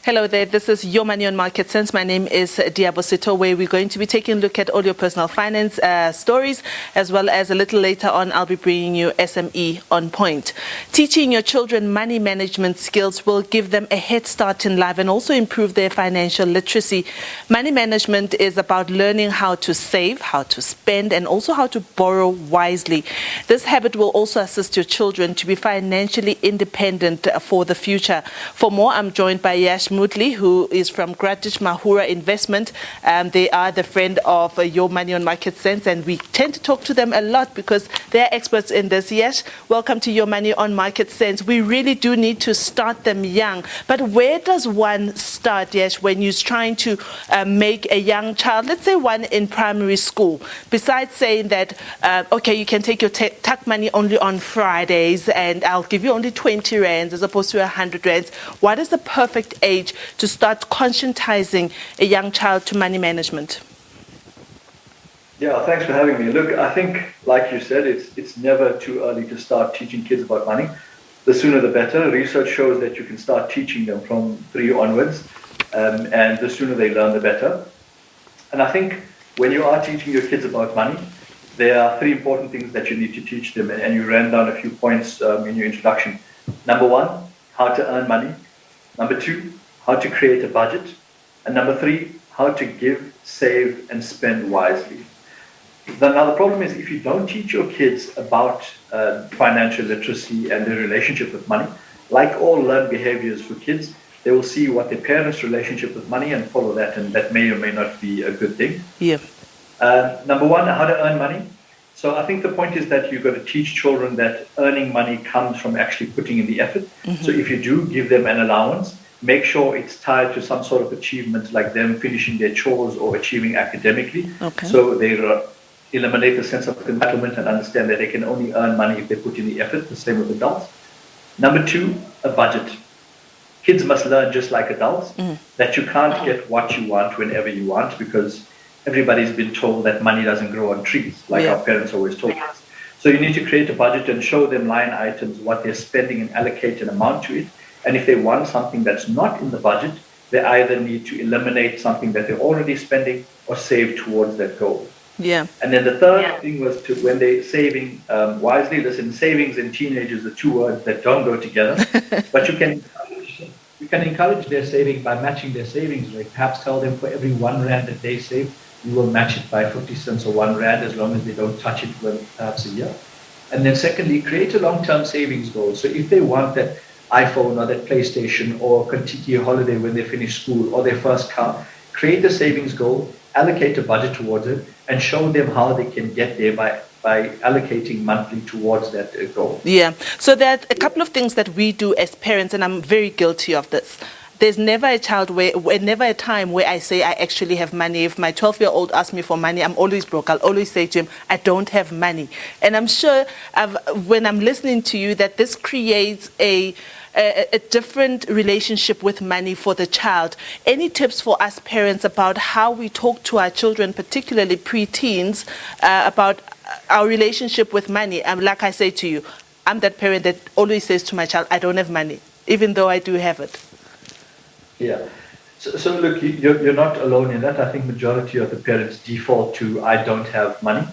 Hello there, this is Your Money on Market Sense. My name is Diabo Sito, where we're going to be taking a look at all your personal finance stories, as well as a little later on, I'll be bringing you SME on point. Teaching your children money management skills will give them a head start in life and also improve their financial literacy. Money management is about learning how to save, how to spend, and also how to borrow wisely. This habit will also assist your children to be financially independent for the future. For more, I'm joined by Yash Moodley, who is from Gradidge Mahura Investment. They are the friend of Your Money on Market Sense, and we tend to talk to them a lot because they're experts in this. Yash, welcome to Your Money on Market Sense. We really do need to start them young. But where does one start, Yash, when you're trying to make a young child, let's say one in primary school, besides saying that, okay, you can take your tuck money only on Fridays and I'll give you only 20 rands as opposed to 100 rands. What is the perfect age to start conscientizing a young child to money management? Yeah, thanks for having me. Look, I think, like you said, it's never too early to start teaching kids about money. The sooner the better. Research shows that you can start teaching them from 3 onwards, and the sooner they learn, the better. And I think when you are teaching your kids about money, there are 3 important things that you need to teach them, and you ran down a few points in your introduction. Number 1, how to earn money. Number 2, how to create a budget. And number 3, how to give, save, and spend wisely. Now, the problem is if you don't teach your kids about financial literacy and their relationship with money, like all learned behaviors for kids, they will see what their parents' relationship with money and follow that, and that may or may not be a good thing. Yeah. Number 1, how to earn money. So I think the point is that you've got to teach children that earning money comes from actually putting in the effort. Mm-hmm. So if you do give them an allowance, make sure it's tied to some sort of achievement, like them finishing their chores or achieving academically. Okay. So they eliminate the sense of entitlement and understand that they can only earn money if they put in the effort. The same with adults. Number 2, a budget. Kids must learn just like adults that you can't get what you want whenever you want, because everybody's been told that money doesn't grow on trees, like our parents always told us. So you need to create a budget and show them line items, what they're spending, and allocate an amount to it. And if they want something that's not in the budget, they either need to eliminate something that they're already spending or save towards that goal. Yeah. And then the third thing was to, when they're saving wisely, listen, savings and teenagers are 2 words that don't go together, but you can encourage their saving by matching their savings rate. Perhaps tell them for every 1 rand that they save, you will match it by 50 cents or 1 rand, as long as they don't touch it for perhaps a year. And then secondly, create a long-term savings goal. So if they want that iPhone or that PlayStation or Contiki holiday when they finish school or their first car, create a savings goal, allocate a budget towards it, and show them how they can get there by allocating monthly towards that goal. Yeah. So there are a couple of things that we do as parents, and I'm very guilty of this. There's never a time where I say I actually have money. If my 12-year-old asks me for money, I'm always broke. I'll always say to him, I don't have money. And I'm sure when I'm listening to you that this creates a different relationship with money for the child. Any tips for us parents about how we talk to our children, particularly pre-teens, about our relationship with money? Like I say to you, I'm that parent that always says to my child, I don't have money, even though I do have it. Yeah. So look, you're not alone in that. I think majority of the parents default to, I don't have money.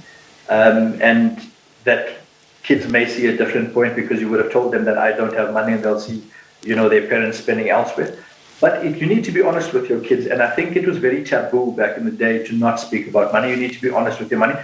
And that kids may see a different point because you would have told them that I don't have money, and they'll see, their parents spending elsewhere. But you need to be honest with your kids. And I think it was very taboo back in the day to not speak about money. You need to be honest with your money.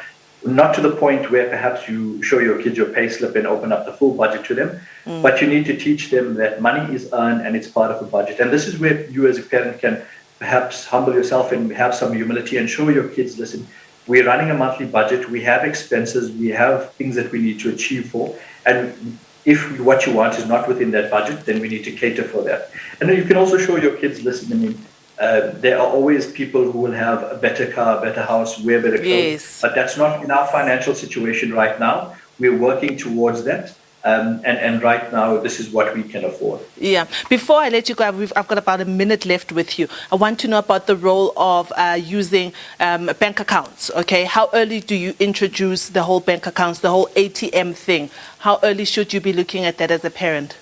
Not to the point where perhaps you show your kids your pay slip and open up the full budget to them, but you need to teach them that money is earned and it's part of a budget. And this is where you as a parent can perhaps humble yourself and have some humility and show your kids, listen, we're running a monthly budget, we have expenses, we have things that we need to achieve for, and if what you want is not within that budget, then we need to cater for that. And then you can also show your kids, listen, there are always people who will have a better car, a better house, wear better clothes. Yes. But that's not in our financial situation right now. We're working towards that. And right now, this is what we can afford. Yeah. Before I let you go, I've got about a minute left with you. I want to know about the role of using bank accounts. Okay. How early do you introduce the whole bank accounts, the whole ATM thing? How early should you be looking at that as a parent?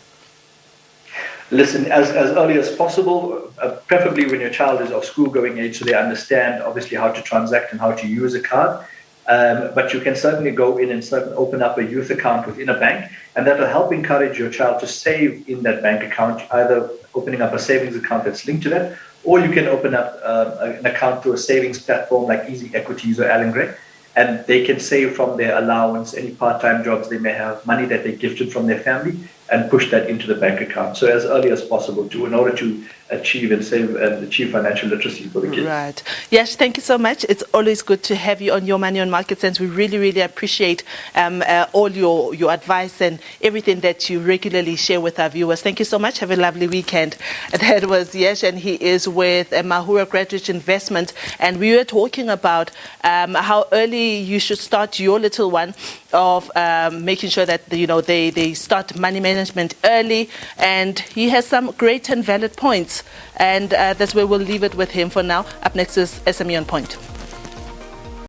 Listen, as early as possible, preferably when your child is of school-going age, so they understand obviously how to transact and how to use a card. But you can certainly go in and open up a youth account within a bank, and that will help encourage your child to save in that bank account, either opening up a savings account that's linked to that, or you can open up an account through a savings platform like Easy Equities or Allen Gray, and they can save from their allowance, any part-time jobs they may have, money that they gifted from their family, and push that into the bank account. So as early as possible, in order to achieve and save and achieve financial literacy for the kids. Right. Yash, thank you so much. It's always good to have you on Your Money on Market Sense. We really, really appreciate all your advice and everything that you regularly share with our viewers. Thank you so much. Have a lovely weekend. That was Yash, and he is with Mahura Gradidge Investment, and we were talking about how early you should start your little one of making sure that they start money management early, and he has some great and valid points, and that's where we'll leave it with him for now. Up next is SME on Point.